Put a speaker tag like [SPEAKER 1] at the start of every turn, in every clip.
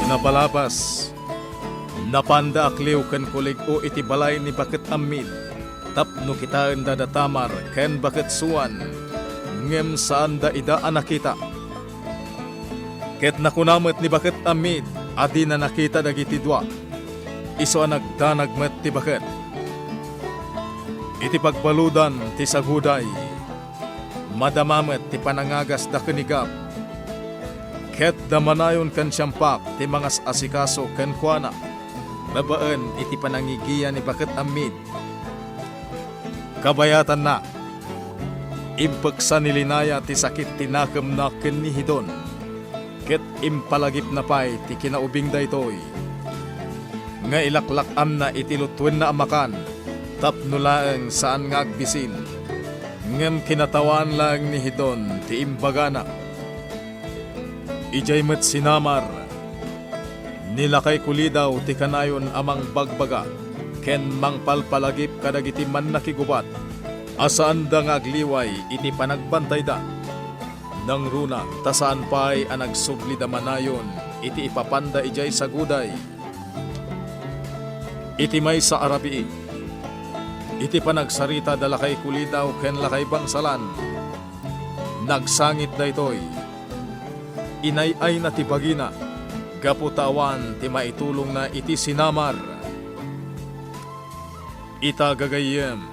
[SPEAKER 1] Napalapas, napanda akliw ken kulig o iti balay ni Baket Amid, tapno kitaan da datamar ken Baket Suwan, ngem saan da ida anakita. Ket nakunamet ni Baket Amid, adi na nakita dagiti dua, iso nagdanag met ti Baket. Iti pagbaludan ti saguday, madamamet ti panangagas da kenigap, ket damanayon kan siyampak ti mangas asikaso ken kuana, babaan iti panangigiya ni Baket Amid. Kabayatan na, impeksa nilinaya ti sakit tinakam na ken ni Hidon, ket impalagip na pay ti kinaubing daytoy. Nga ilaklakam na iti lutwen na amakan, tapno laeng saan nga agbisin, ngem kinatawan lang ni Hidon ti imbagana. Ijay met sinamar, nilakay kulidaw ti kanayon amang bagbaga, ken mangpalpalagip kadagiti man nakigubat, asaan da nga agliway iti panagbantay da. Nang runa, tasaan pa'y anagsubli da manayon, iti ipapanda ijay saguday. Iti may sa arabii, iti panagsarita da lakay kulidaw ken lakay bangsalan, nagsangit da itoy. Inay-ay na ti bagina, gaputawan ti maitulong na iti sinamar. Ita gagayem,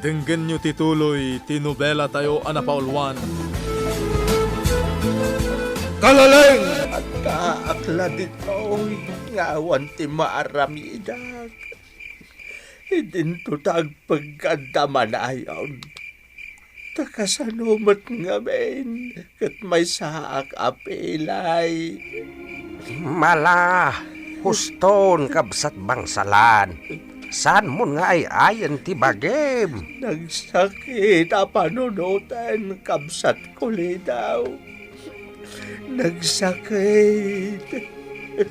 [SPEAKER 1] denggen nyo tituloy ti nobela tayo anapaulwan.
[SPEAKER 2] Kalaleng! At kaakla dito'y ngawan ti maaramidag. Idinto tagpagkandaman ayon. Takasanumat nga ben, kat may saak apilay.
[SPEAKER 3] Mala, huston kabsat bangsalan. Saan mo nga ay ayan ti bagem?
[SPEAKER 2] Nagsakit apanunutan, kabsat kulidaw. Nagsakit.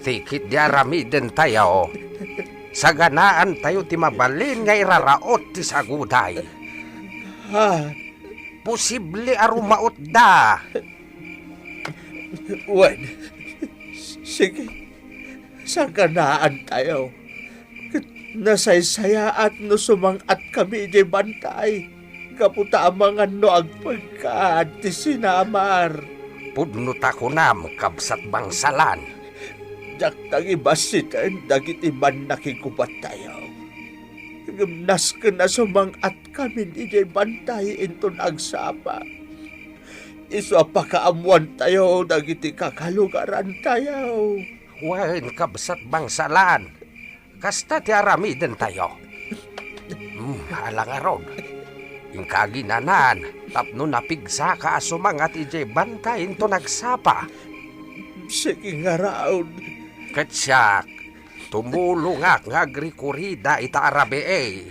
[SPEAKER 3] Tikit di aramiden tayo. Saganaan tayo ti mabalin nga iraraot ti saguday.
[SPEAKER 2] Ha?
[SPEAKER 3] Posible arumaot da.
[SPEAKER 2] Wen, sige, saganaan tayo. Nasaysaya at no sumangat kami di bantay. Kaputa amangan no agpagkat ti sinamar.
[SPEAKER 3] Pudnot ako na kabsat bangsalan.
[SPEAKER 2] Daktang ibasitan dagiti man nakikubat tayo. Gimnas ka na sumangat kami di bantay inton agsapa. Iso apakaamuan tayo dagiti kakalugaran tayo.
[SPEAKER 3] Wen kabsat bangsalan. Kasta ti aramiden tayo. Halang aron. Ingkaginanan, tapno napigsa ka sumangat ije bantay into nagsapa.
[SPEAKER 2] Sige nga raon.
[SPEAKER 3] Katsyak, tumulungak nga agrikurida ita arabee.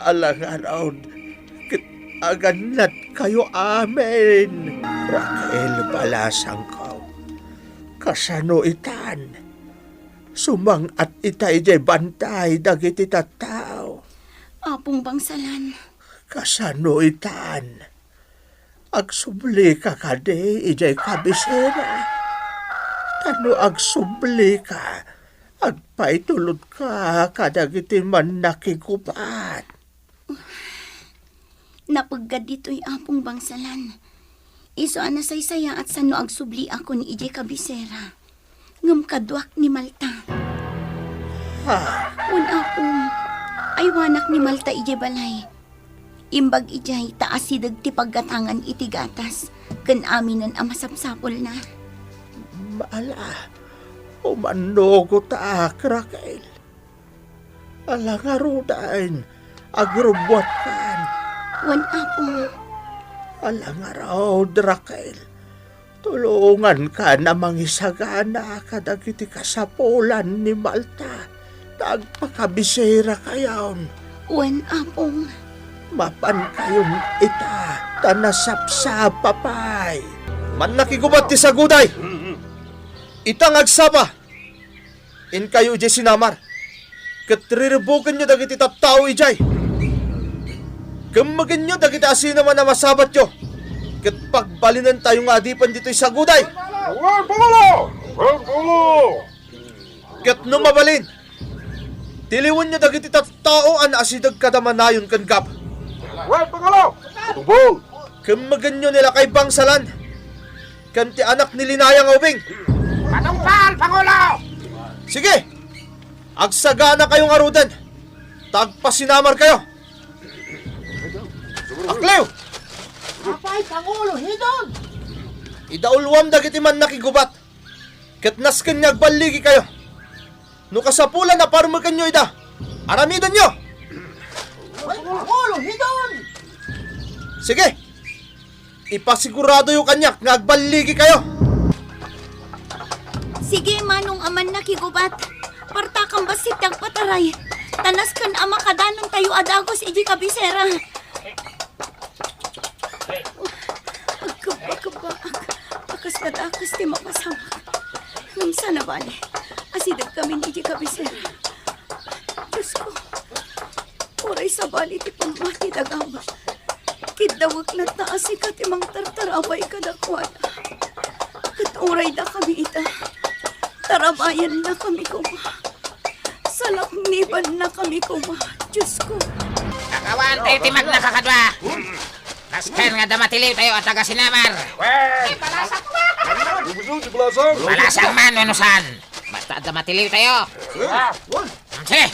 [SPEAKER 2] Alang raon. Aganat kayo amen. Raquel balasang ko. Kasano itan? Sumang at itay jay bantay dagiti tattao.
[SPEAKER 4] Apong bangsalan.
[SPEAKER 2] Kasano itan? Agsubli ka kade ijay kabisera. Kano agsubli ka? Agpaitulod ka kadagiti man nakikupat.
[SPEAKER 4] Napaggad dito'y apong bangsalan. Iso anasaysaya at sano agsubli ako ni ijay kabisera. Ngam kadwak ni Malta.
[SPEAKER 2] Ha?
[SPEAKER 4] Un apong, ay wanak ni Malta ijay balay. Imbag ijay taasidag ti paggatangan iti gatas, kan aminan ang masapsapol na.
[SPEAKER 2] Mala, umanogo ta Raquel. Alang arudain, agrubwat kan.
[SPEAKER 4] Wan apong,
[SPEAKER 2] Alang araw, Raquel. Tulungan ka na mangisagana kadagiti kasapulan ni Malta. Tagpakabisera kayon.
[SPEAKER 4] wan apong.
[SPEAKER 2] Mapan kayong ita, tanasapsap papay. Man nakigubat ti saguday. Itang agsama. In kayo ijay sinamar. Katriribukan nyo dagiti taptao ijay. Gamagin nyo dagiti asin naman na masabat nyo. Kat pagbalinan tayong adipan dito'y saguday.
[SPEAKER 5] Pangalo!
[SPEAKER 2] Ket no mabalin. Tiliwan niya dagiti tattao an asidag kadamanayon kan gap. Kamaganyo nila kay bangsalan. Kanti anak ni Linaya nga ubing.
[SPEAKER 3] Patungpal, Pangulo!
[SPEAKER 2] Sige! Agsagana kayong arudan. Tagpasinamar kayo. Aklew!
[SPEAKER 5] Apay, Pangulo, hidon!
[SPEAKER 2] Idaulwam dagiti man nakigubat. Ket nasken nga agbaligi kayo. No kasapulan na parmakan nyo ida. Aramidon nyo!
[SPEAKER 5] Apay, Pangulo, hidon!
[SPEAKER 2] Sige! Ipasigurado yung kanyak nga agbaligi kayo.
[SPEAKER 4] Sige, manong aman nakigubat. Parta kang basit ang pataray. Tanas kan ama kadanon tayo adagos iji kabisera. Agkaba. Akas kadakas ti mapasamak. Nung sana bali. Asidag kami iji kabisera. Diyos ko. Oray sa bali ti pamati dagama. Kidawag na taas ka ti mang tartarabay kadakwana. Kat oray da kami ita. Tarabayan na kami kuma. Salakniban na kami kuma. Diyos ko.
[SPEAKER 6] Kakawan tayo timag na kakadwa. Kaskan nga damatiliw tayo at taga sinamar. Malasang man, unusan. Basta damatiliw tayo. Sige,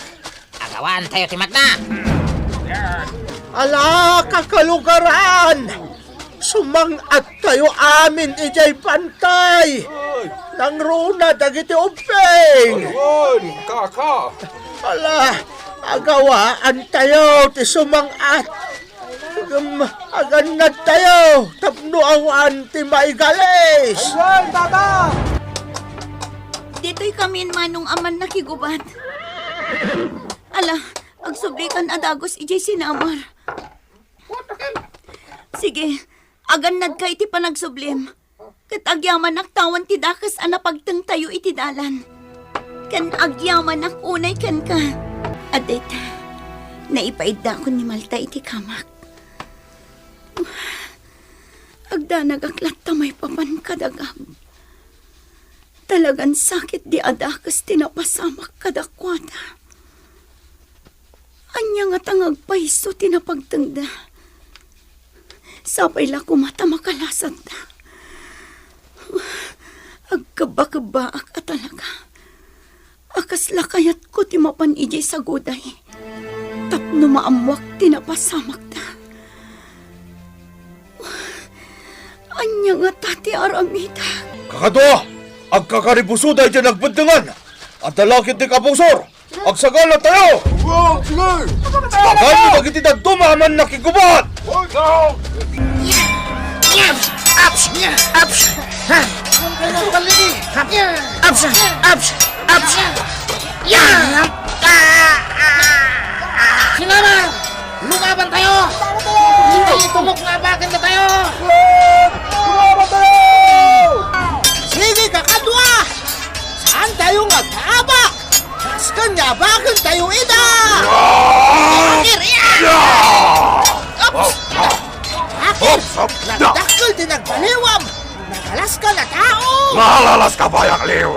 [SPEAKER 6] kakawan tayo timag na.
[SPEAKER 2] Ala, kakalugaran! Sumangat kayo amin ijay pantay! Nang runa dagiti upeng! Ala, agawaan tayo ti sumangat! Aganad tayo! Tapno awan ti maigalis!
[SPEAKER 4] Dito'y kami manong aman nakigubat. Ala, agsublikan adagos ijay sinamar. Sige, aganad ka iti panagsublim. Kat agyaman aktawan ti dakas anapagtang tayo iti dalan. Kan agyaman ak unay kan ka. Adet, naipaida ko ni Malta iti kamak. Agdanag aklat tamay papan kadagam. Talagan sakit di adakas tinapasamak kadakwata. Anya nga tangag paiso tinapagtangda. Sapay la kumata makalasat na. Agkaba-kabaak at talaga. Akas lakayat ko ti mapan ijay sa guday. Tapno maamwak tinapasamak na. Anya nga tati aramida.
[SPEAKER 2] Kakadwa! Agkakaribusuday dyan nagbundangan! At dalakit ni kabungsor! Agsagala tayo! Tagan mo bagiti na dumaman nakigubat!
[SPEAKER 6] Sinamar! Lumaban tayo! Hindi tumok na bakit na tayo!
[SPEAKER 5] Sige, kakadwa! Saan tayo nga tabak? Kaskan nga bakit tayo ida? Bakit? Nagdakil din nagbaliwam! Nagalas ka na tao!
[SPEAKER 3] Malalas ka ba, Yakliw?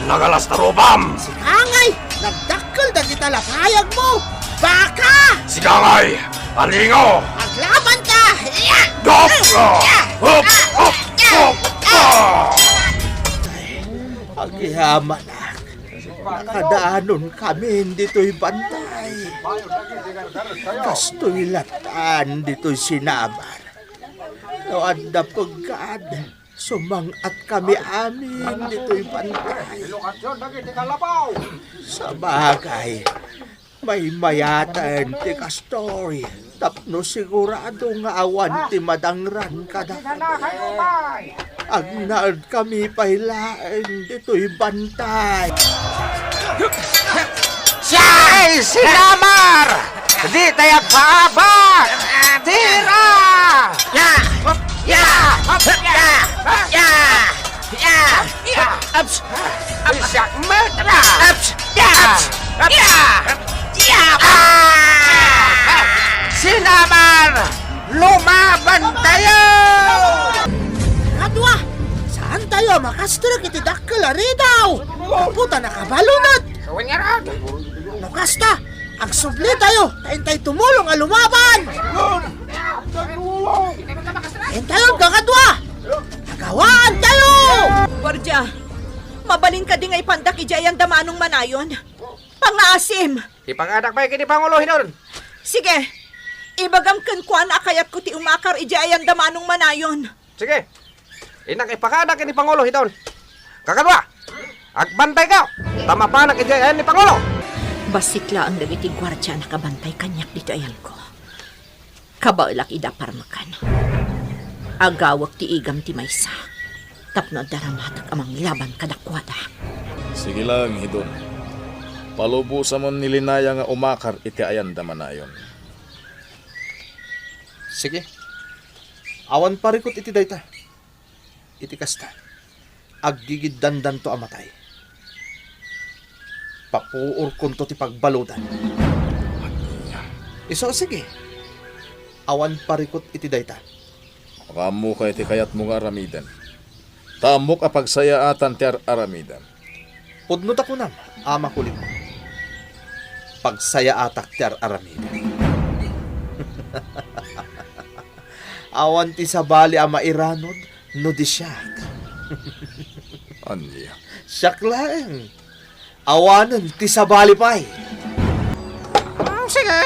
[SPEAKER 3] Nagalas na rubam!
[SPEAKER 5] Angay! Nagdakil na kita lapayag mo! Baka!
[SPEAKER 3] Sigangay! Alingo!
[SPEAKER 5] Maglaban ka!
[SPEAKER 3] Dop! Hop! Hop! Hop!
[SPEAKER 2] Agyaman ak. Nakadaanon kami dito'y bantay. Kasto'y latan dito'y sinabar. Noan na pagkad. Sumangat kami amin dito'y bantay. Sa bagay, may mayatan ti kastorya. Tapno sigurado nga awan ti madangran kada. Agnaad kami pailain dito'y bantay.
[SPEAKER 3] Siya'y sinamar! Di tayo paabak! Tira!
[SPEAKER 6] Ya! Ya! Ya! Ya! Ya!
[SPEAKER 3] Ups! Isak metra!
[SPEAKER 6] Ups! Ya! Ya! Ya!
[SPEAKER 3] Sinamar! Lumaban tayo!
[SPEAKER 5] Kakadwa! Saan tayo tayo makastra kiti dakkel ari daw. Puta nakabalunod.
[SPEAKER 6] Kawin nga rod.
[SPEAKER 5] No kasta, ang subli tayo. Tayin tayo tumulong ang lumaban. Tayin tayo kakadwa. Nagawaan tayo.
[SPEAKER 4] Gwardiya, mabalin ka di nga ipandak ijayang damanong manayon. Pangasim!
[SPEAKER 3] Ipangadak pa kini Pangulo Hidon.
[SPEAKER 4] Sige, ibagam kan kuan akayat ko ti umakar ijayang damanong manayon.
[SPEAKER 3] Sige. Inak ipangadak kini Pangulo Hidon. Kakadwa, agbantay ka. Tama pa na kijayan ni Pangulo.
[SPEAKER 4] Basikla ang dagiti gwardiya nakabantay kanyak dito ayan ko. Kabaulak ida parmakan. Agawak ti igam ti maysa. Tapno daramatak amang laban kadakwada.
[SPEAKER 1] Sige lang, Hidon. Palubusan mo nilinaya nga umakar iti ayan damanayon.
[SPEAKER 2] Sige. Awan parikot iti dayta. Iti kasta. Aggigid dandan to amatay. Papuur konto ti pagbaludan. Iso sige. Awan parikot iti dayta.
[SPEAKER 1] Makamu ka iti kayat mo nga aramidan. Tamok a pagsayaatan ti aramidan.
[SPEAKER 2] Pudnot ako nam, ama kulit mo. Pagsaya atak ti aramidan. Awan ti sabali ama iranod, no di siyak.
[SPEAKER 1] Anya.
[SPEAKER 2] Siyak lang. Awanan ti sabali pa'y.
[SPEAKER 6] Sige,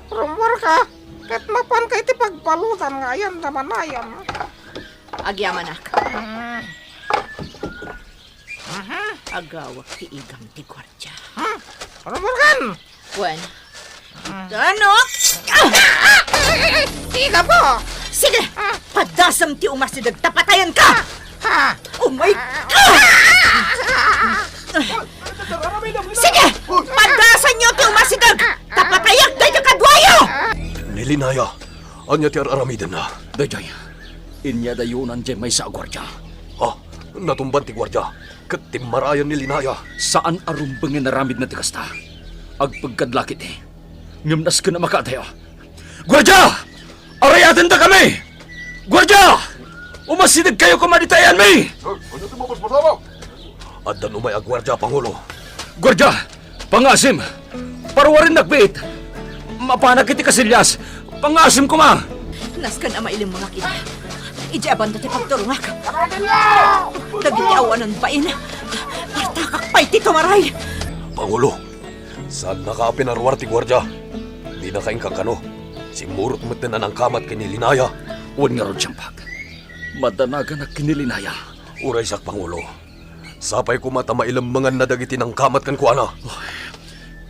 [SPEAKER 6] rumor ka. Kat mapan ka iti pagpalutan nga yan damanayan.
[SPEAKER 4] Agyamanak. Agawak ti igam ti gwardiya.
[SPEAKER 6] Rumor kan.
[SPEAKER 4] Wen. Ano?
[SPEAKER 6] Ika po.
[SPEAKER 4] Sige! Padasam ti umasidag, tapatayan ka! Oh my God! Sige! Padasan niyo ti umasidag! Tapatayak tayo kadwayo!
[SPEAKER 7] Nilinaya, anya ti aramiden na.
[SPEAKER 8] Dayjay, inya dayunan jay may sa gwardiya.
[SPEAKER 7] Ha, natumban ti gwardya. Kat timarayan nilinaya.
[SPEAKER 8] Saan arumbangin naramid na tikasta? Agpagkadlakit eh. Ngamnas ka na makatayo. Gwardiya! Arayatin ta kami! Gwardiya! Umasidag kayo kumaditayan mi!
[SPEAKER 7] At dan umay ang gwardya, Pangulo.
[SPEAKER 8] Gwardiya! Pangasim! Parwarin nagbiit! Mapanak iti kasilyas! Pangasim ko ma!
[SPEAKER 4] Naskan ama ilim mga kita. Ijaban dati pagturungak. Dagiti awanan bain. Partakak pa'y tito maray.
[SPEAKER 7] Pangulo, saan nakaapinarwar ti gwardya? Di na kaing kakano. Simurot mo't na ng kamat kinilinaya.
[SPEAKER 8] Huwag nga ron siyang pag. Madanagan na kinilinaya.
[SPEAKER 7] Uray sak, Pangulo. Sapay ko mata mailambangan na dagiti ng kamat kan kuana.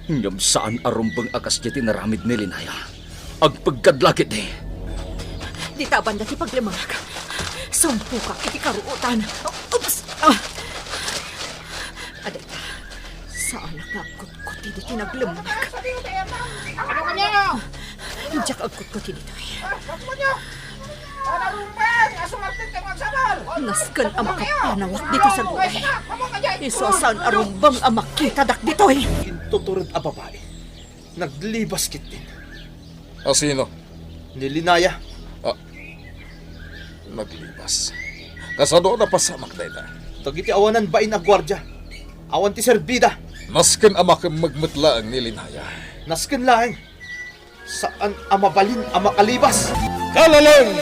[SPEAKER 8] Ngam saan arumbang akas jeti naramid nilinaya. Agpagkadlakit eh.
[SPEAKER 4] Di taban dati paglimangak. Sampu ka iti karuutan. Oops! Adeta, saan nakakot-kuti diti naglimangak?
[SPEAKER 6] Ano kanyo?
[SPEAKER 4] Diyak agkot-kuti dito eh.
[SPEAKER 6] Ano rumpang? Asumartin ka magsabal.
[SPEAKER 4] Naskan ang makapanawak dito sa gulay. Isasaan arumbang ang makita dak dito eh.
[SPEAKER 2] Kintuturad a babae. Naglibas kit din.
[SPEAKER 1] Sino?
[SPEAKER 2] Nilinaya.
[SPEAKER 1] Naglibas. Kasado na pasamak dayta.
[SPEAKER 2] Tagiti awanan bain a gwardya. Awan ti serbida.
[SPEAKER 1] Nasken amak magmutla ang nilinaya.
[SPEAKER 2] Nasken laeng. Saan amabalin amakalibas?
[SPEAKER 1] Kalalang!